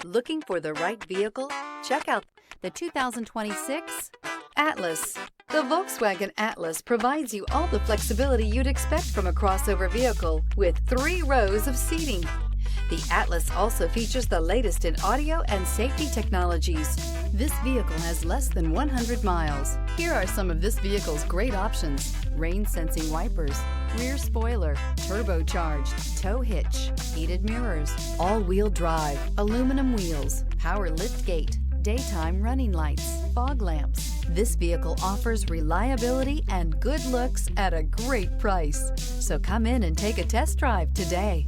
Looking for the right vehicle? Check out the 2026 Atlas. The Volkswagen Atlas provides you all the flexibility you'd expect from a crossover vehicle with 3 rows of seating. The Atlas also features the latest in audio and safety technologies. This vehicle has less than 100 miles. Here are some of this vehicle's great options: rain-sensing wipers, rear spoiler, turbocharged, tow hitch, heated mirrors, all-wheel drive, aluminum wheels, power liftgate, daytime running lights, fog lamps. This vehicle offers reliability and good looks at a great price. So come in and take a test drive today.